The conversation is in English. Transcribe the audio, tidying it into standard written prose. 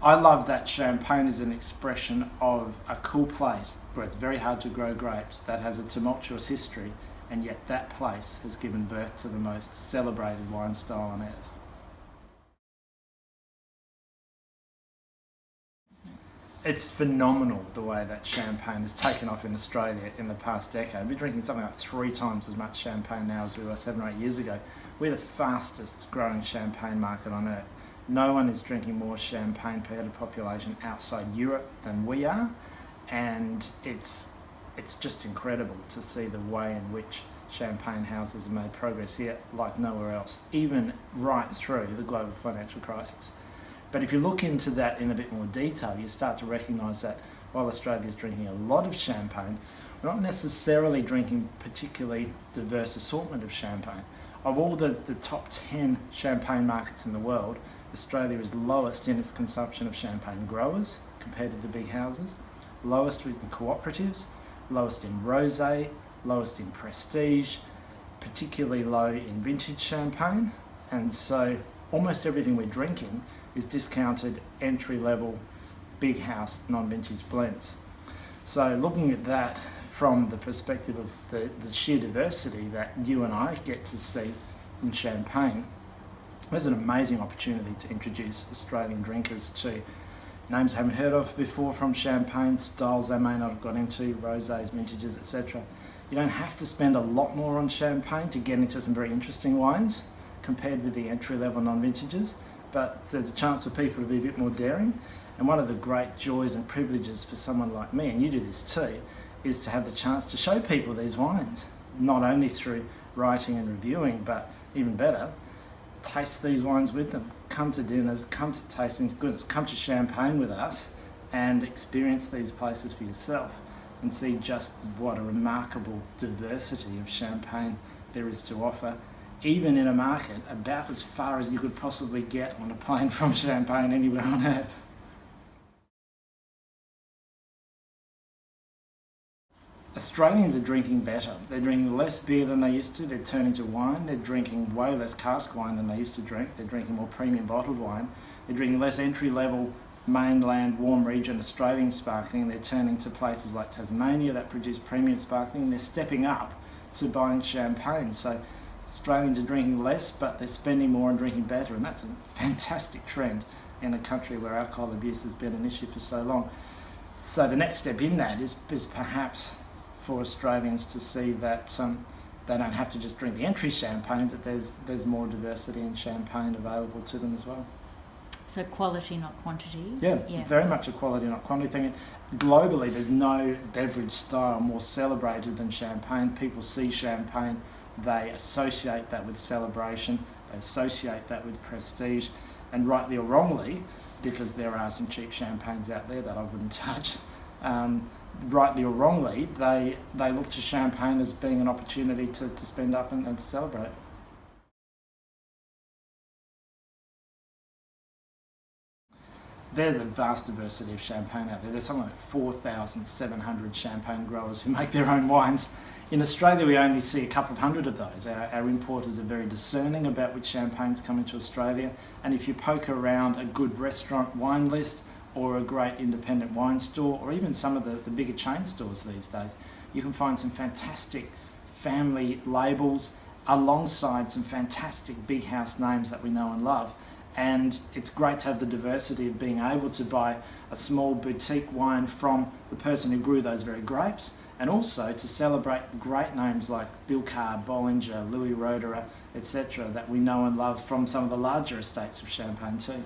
I love that Champagne is an expression of a cool place where it's very hard to grow grapes, that has a tumultuous history, and yet that place has given birth to the most celebrated wine style on earth. It's phenomenal the way that Champagne has taken off in Australia in the past decade. We're drinking something like 3 times as much Champagne now as we were 7 or 8 years ago. We're the fastest growing Champagne market on earth. No one is drinking more Champagne per head of population outside Europe than we are, and it's just incredible to see the way in which Champagne houses have made progress here like nowhere else, even right through the global financial crisis. But if you look into that in a bit more detail, you start to recognise that while Australia is drinking a lot of Champagne, we're not necessarily drinking particularly diverse assortment of Champagne. Of all the top 10 Champagne markets in the world, Australia is lowest in its consumption of Champagne growers compared to the big houses, lowest in cooperatives, lowest in rosé, lowest in prestige, particularly low in vintage Champagne, and so almost everything we're drinking is discounted entry-level big house non-vintage blends. So looking at that from the perspective of the sheer diversity that you and I get to see in Champagne, there's an amazing opportunity to introduce Australian drinkers to names they haven't heard of before from Champagne, styles they may not have got into, rosés, vintages, etc. You don't have to spend a lot more on Champagne to get into some very interesting wines compared with the entry-level non-vintages, but there's a chance for people to be a bit more daring. And one of the great joys and privileges for someone like me, and you do this too, is to have the chance to show people these wines, not only through writing and reviewing, but even better, taste these wines with them. Come to dinners, come to tastings, goodness, come to Champagne with us and experience these places for yourself and see just what a remarkable diversity of Champagne there is to offer, even in a market about as far as you could possibly get on a plane from Champagne anywhere on earth. Australians are drinking better. They're drinking less beer than they used to. They're turning to wine. They're drinking way less cask wine than they used to drink. They're drinking more premium bottled wine. They're drinking less entry-level mainland warm region Australian sparkling. They're turning to places like Tasmania that produce premium sparkling. And they're stepping up to buying Champagne. So Australians are drinking less, but they're spending more and drinking better. And that's a fantastic trend in a country where alcohol abuse has been an issue for so long. So the next step in that is perhaps for Australians to see that they don't have to just drink the entry champagnes, that there's more diversity in Champagne available to them as well. So quality, not quantity? Yeah, very much a quality, not quantity thing. Globally, there's no beverage style more celebrated than Champagne. People see Champagne, they associate that with celebration, they associate that with prestige, and rightly or wrongly, because there are some cheap champagnes out there that I wouldn't touch, rightly or wrongly, they look to Champagne as being an opportunity to spend up and to celebrate. There's a vast diversity of Champagne out there. There's something like 4,700 Champagne growers who make their own wines. In Australia, we only see a couple of hundred of those. Our importers are very discerning about which champagnes come into Australia, and if you poke around a good restaurant wine list or a great independent wine store, or even some of the bigger chain stores these days, you can find some fantastic family labels alongside some fantastic big house names that we know and love. And it's great to have the diversity of being able to buy a small boutique wine from the person who grew those very grapes, and also to celebrate great names like Bilcar, Bollinger, Louis Roederer, etc. that we know and love from some of the larger estates of Champagne too.